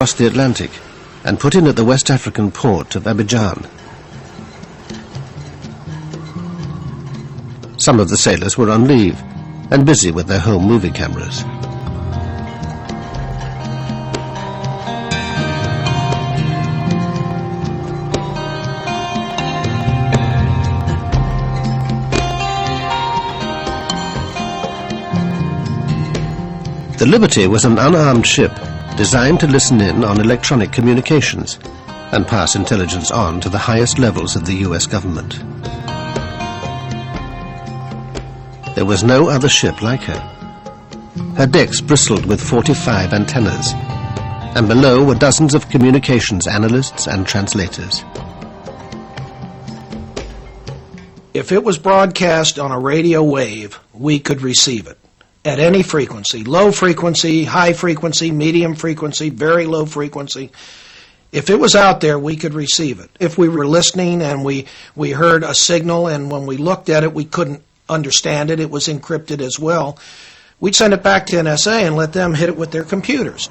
crossed the Atlantic and put in at the West African port of Abidjan. Some of the sailors were on leave and busy with their home movie cameras. The Liberty was an unarmed ship designed to listen in on electronic communications and pass intelligence on to the highest levels of the US government. There was no other ship like her. Her decks bristled with 45 antennas, and below were dozens of communications analysts and translators. If it was broadcast on a radio wave, we could receive it at any frequency, low frequency, high frequency, medium frequency, very low frequency. If it was out there, we could receive it. If we were listening and we heard a signal, and when we looked at it, we couldn't understand it, it was encrypted as well, we'd send it back to NSA and let them hit it with their computers.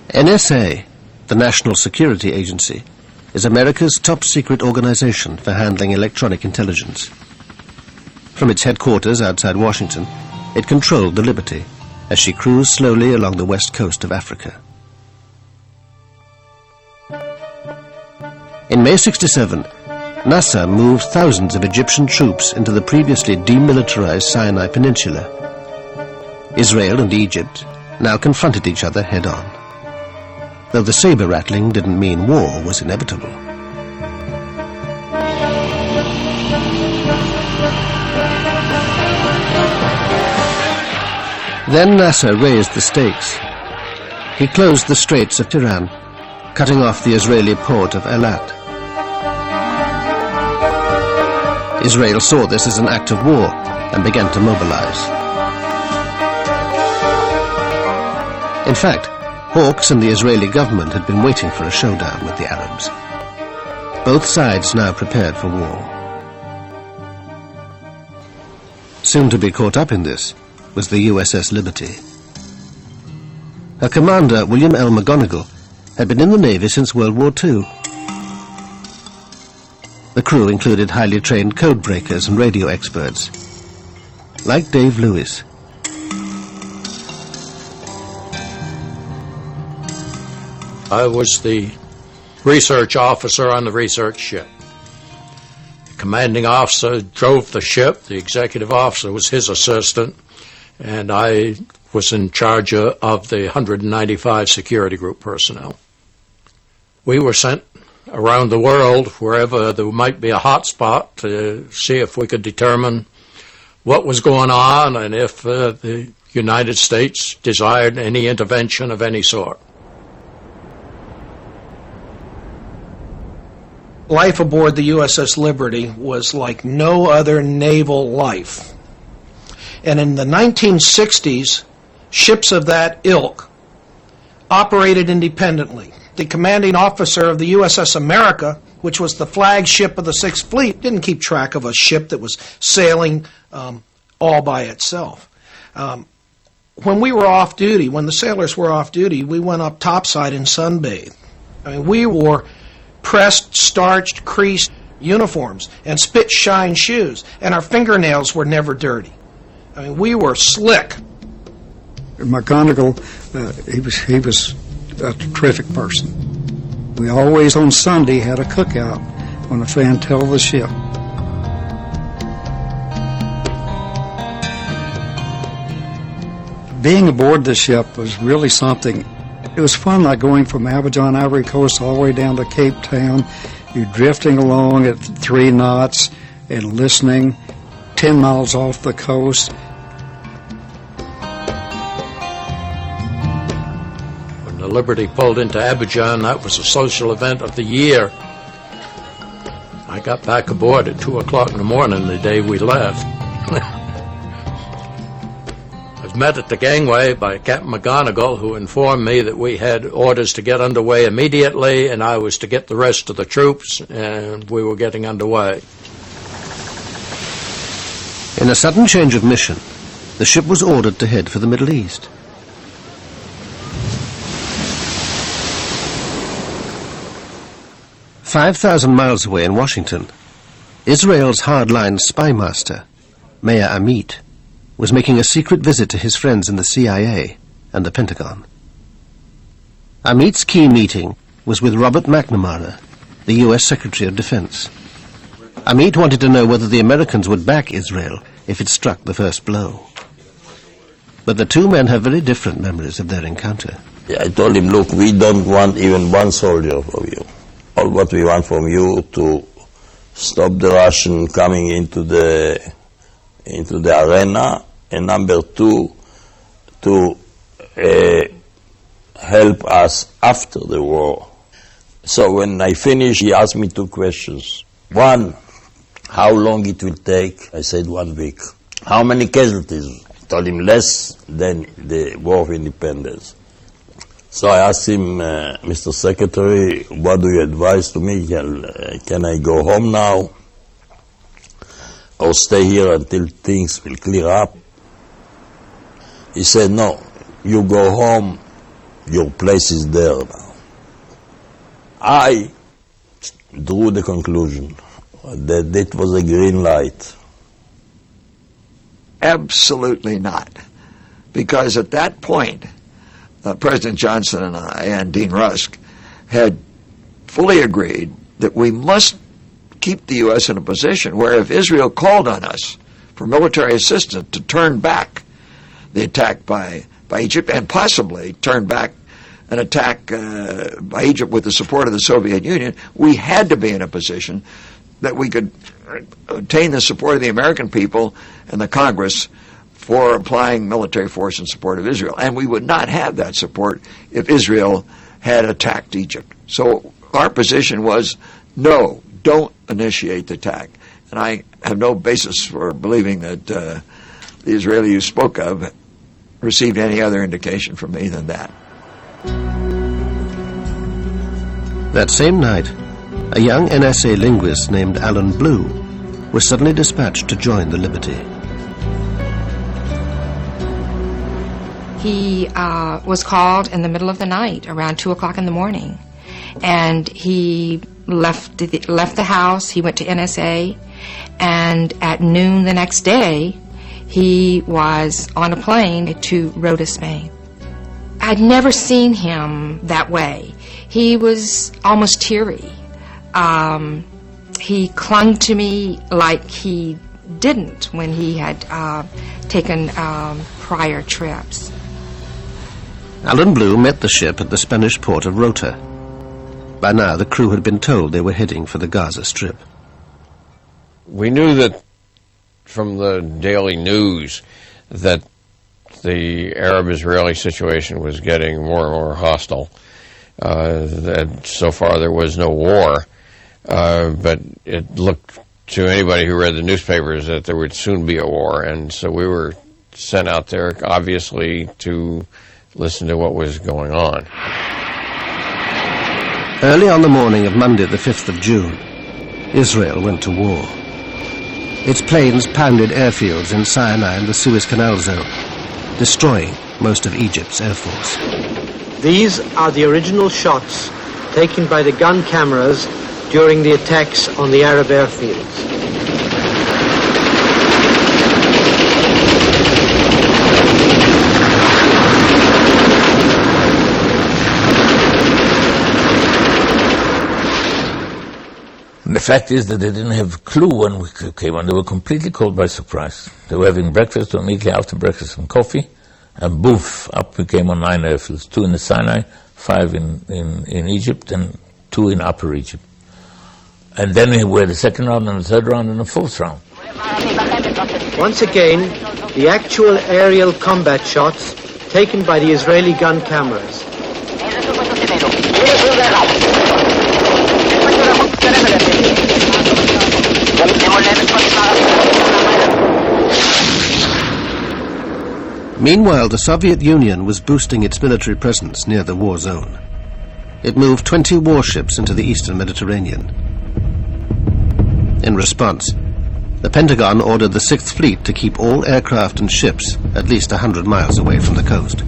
NSA, the National Security Agency, is America's top secret organization for handling electronic intelligence. From its headquarters outside Washington, it controlled the Liberty as she cruised slowly along the west coast of Africa. In May '67, NASA moved thousands of Egyptian troops into the previously demilitarized Sinai Peninsula. Israel and Egypt now confronted each other head-on, though the saber rattling didn't mean war was inevitable. Then Nasser raised the stakes. He closed the Straits of Tiran, cutting off the Israeli port of Eilat. Israel saw this as an act of war and began to mobilize. In fact, Hawks and the Israeli government had been waiting for a showdown with the Arabs. Both sides now prepared for war. Soon to be caught up in this was the USS Liberty. Her commander, William L. McGonigal, had been in the Navy since World War II. The crew included highly trained code breakers and radio experts, like Dave Lewis. I was the research officer on the research ship. The commanding officer drove the ship. The executive officer was his assistant, and I was in charge of the 195 security group personnel. We were sent around the world wherever there might be a hot spot to see if we could determine what was going on and if the United States desired any intervention of any sort. Life aboard the USS Liberty was like no other naval life. And in the 1960s, ships of that ilk operated independently. The commanding officer of the USS America, which was the flagship of the Sixth Fleet, didn't keep track of a ship that was sailing all by itself. When we were off duty, when the sailors were off duty, we went up topside and sunbathed. I mean, we wore pressed, starched, creased uniforms and spit-shine shoes, and our fingernails were never dirty. I mean, we were slick. McGonigal, he was a terrific person. We always on Sunday had a cookout on the fantail of the ship. Being aboard the ship was really something. It was fun, like going from Abidjan, Ivory Coast, all the way down to Cape Town. You're drifting along at 3 knots and listening 10 miles off the coast. When the Liberty pulled into Abidjan, that was a social event of the year. I got back aboard at 2 o'clock in the morning the day we left. I was met at the gangway by Captain McGonigal, who informed me that we had orders to get underway immediately, and I was to get the rest of the troops, and we were getting underway. In a sudden change of mission, the ship was ordered to head for the Middle East. 5,000 miles away in Washington, Israel's hardline spy master, Meir Amit, was making a secret visit to his friends in the CIA and the Pentagon. Amit's key meeting was with Robert McNamara, the U.S. Secretary of Defense. Amit wanted to know whether the Americans would back Israel if it struck the first blow. But the two men have very different memories of their encounter. I told him, look, we don't want even one soldier from you. All what we want from you to stop the Russian coming into the arena, and number two, to help us after the war. So when I finished, he asked me two questions. One, how long it will take? I said 1 week. How many casualties? I told him less than the War of Independence. So I asked him, Mr. Secretary, what do you advise to me? Can I go home now or stay here until things will clear up? He said, no, you go home, your place is there now. I drew the conclusion that it was a green light. Absolutely not. Because at that point, President Johnson and I and Dean Rusk had fully agreed that we must keep the U.S. in a position where if Israel called on us for military assistance to turn back the attack by Egypt and possibly turn back an attack by Egypt with the support of the Soviet Union, we had to be in a position that we could obtain the support of the American people and the Congress for applying military force in support of Israel. And we would not have that support if Israel had attacked Egypt. So our position was, no, don't initiate the attack. And I have no basis for believing that the Israeli you spoke of received any other indication from me than that. That same night, a young NSA linguist named Alan Blue was suddenly dispatched to join the Liberty. He was called in the middle of the night, around 2 o'clock in the morning, and he left the house. He went to NSA, and at noon the next day, he was on a plane to Rota, Spain. I'd never seen him that way. He was almost teary. He clung to me like he didn't when he had taken prior trips. Alan Blue met the ship at the Spanish port of Rota. By now, the crew had been told they were heading for the Gaza Strip. We knew that from the daily news that the Arab-Israeli situation was getting more and more hostile. That so far there was no war, but it looked to anybody who read the newspapers that there would soon be a war, and so we were sent out there, obviously, to listen to what was going on. Early on the morning of Monday, the 5th of June, Israel went to war. Its planes pounded airfields in Sinai and the Suez Canal zone, destroying most of Egypt's air force. These are the original shots taken by the gun cameras during the attacks on the Arab airfields. The fact is that they didn't have a clue when we came on. They were completely caught by surprise. They were having breakfast, or immediately after breakfast, some coffee, and boof, up we came on 9 airfields, 2 in the Sinai, 5 in Egypt, and 2 in Upper Egypt. And then we had the second round, and the third round, and the fourth round. Once again, the actual aerial combat shots taken by the Israeli gun cameras. Meanwhile, the Soviet Union was boosting its military presence near the war zone. It moved 20 warships into the eastern Mediterranean. In response, the Pentagon ordered the 6th Fleet to keep all aircraft and ships at least 100 miles away from the coast.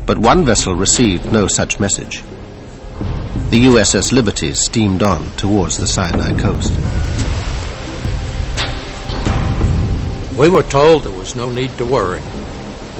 But one vessel received no such message. The USS Liberty steamed on towards the Sinai coast. We were told there was no need to worry.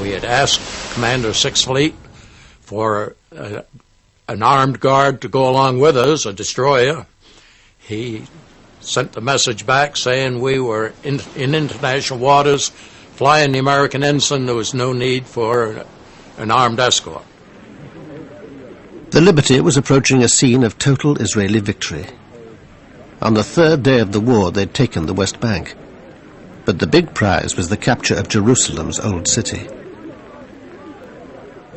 We had asked Commander 6th Fleet for an armed guard to go along with us, a destroyer. He sent the message back saying we were in international waters, flying the American ensign. There was no need for an armed escort. The Liberty was approaching a scene of total Israeli victory. On the third day of the war, they'd taken the West Bank. But the big prize was the capture of Jerusalem's old city.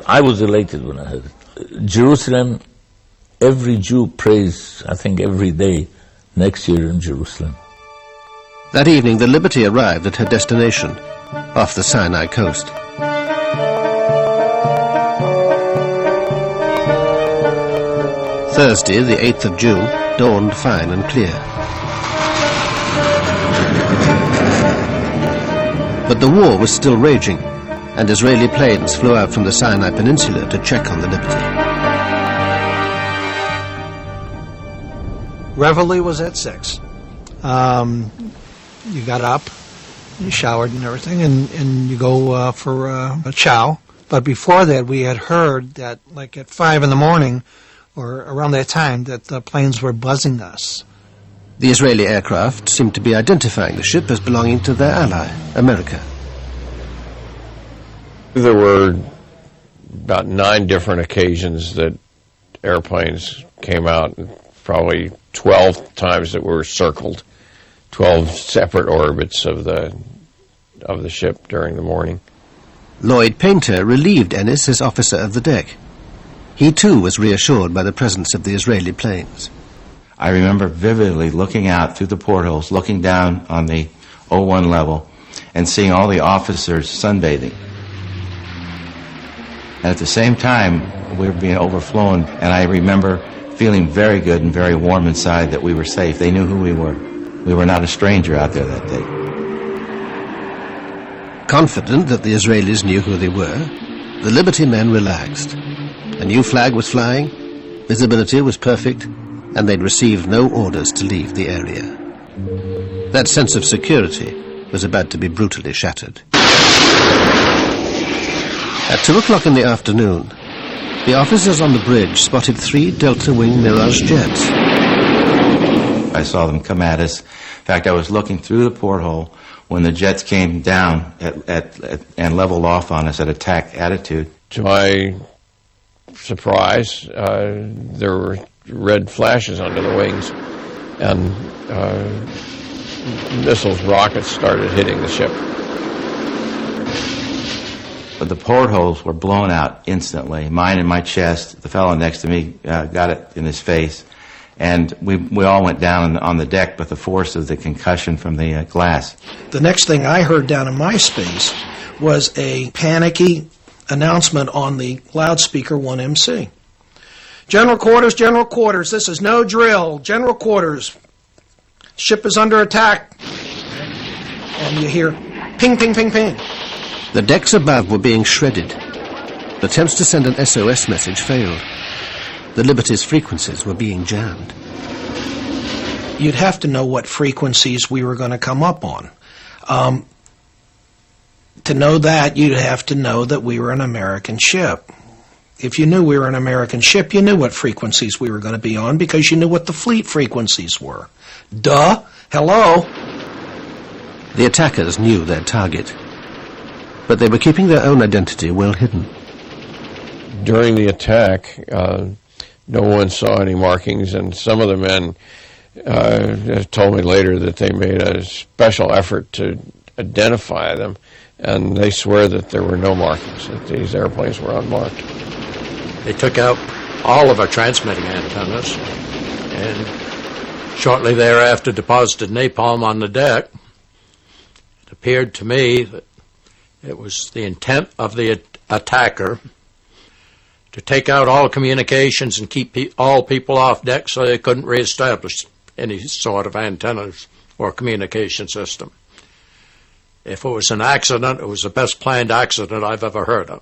I was elated when I heard it. Jerusalem, every Jew prays, I think, every day, next year in Jerusalem. That evening, the Liberty arrived at her destination, off the Sinai coast. Thursday, the 8th of June, dawned fine and clear. But the war was still raging, and Israeli planes flew out from the Sinai Peninsula to check on the Liberty. Reveille was at 6. You got up, you showered and everything, and you go for a chow. But before that, we had heard that, like at 5 in the morning, or around that time, that the planes were buzzing us. The Israeli aircraft seemed to be identifying the ship as belonging to their ally, America. There were about 9 different occasions that airplanes came out, probably 12 times that were circled, 12 separate orbits of the ship during the morning. Lloyd Painter relieved Ennis as officer of the deck. He too was reassured by the presence of the Israeli planes. I remember vividly looking out through the portholes, looking down on the 01 level, and seeing all the officers sunbathing. And at the same time, we were being overflown, and I remember feeling very good and very warm inside that we were safe. They knew who we were. We were not a stranger out there that day. Confident that the Israelis knew who they were, the Liberty men relaxed. A new flag was flying, visibility was perfect, and they'd received no orders to leave the area. That sense of security was about to be brutally shattered. At 2 o'clock in the afternoon, the officers on the bridge spotted 3 Delta-wing Mirage jets. I saw them come at us. In fact, I was looking through the porthole when the jets came down and leveled off on us at attack attitude. To my surprise, there were red flashes under the wings, and missiles, rockets started hitting the ship. But the portholes were blown out instantly. Mine in my chest. The fellow next to me got it in his face. And we all went down on the deck with the force of the concussion from the glass. The next thing I heard down in my space was a panicky announcement on the loudspeaker 1MC. General quarters, this is no drill. General quarters, ship is under attack. And you hear ping, ping, ping, ping. The decks above were being shredded. Attempts to send an SOS message failed. The Liberty's frequencies were being jammed. You'd have to know what frequencies we were going to come up on. To know that, you'd have to know that we were an American ship. If you knew we were an American ship, you knew what frequencies we were going to be on because you knew what the fleet frequencies were. Duh! Hello! The attackers knew their target, but they were keeping their own identity well hidden. During the attack, no one saw any markings, and some of the men told me later that they made a special effort to identify them, and they swear that there were no markings, that these airplanes were unmarked. They took out all of our transmitting antennas, and shortly thereafter deposited napalm on the deck. It appeared to me that it was the intent of the attacker to take out all communications and keep all people off deck so they couldn't reestablish any sort of antennas or communication system. If it was an accident, it was the best planned accident I've ever heard of.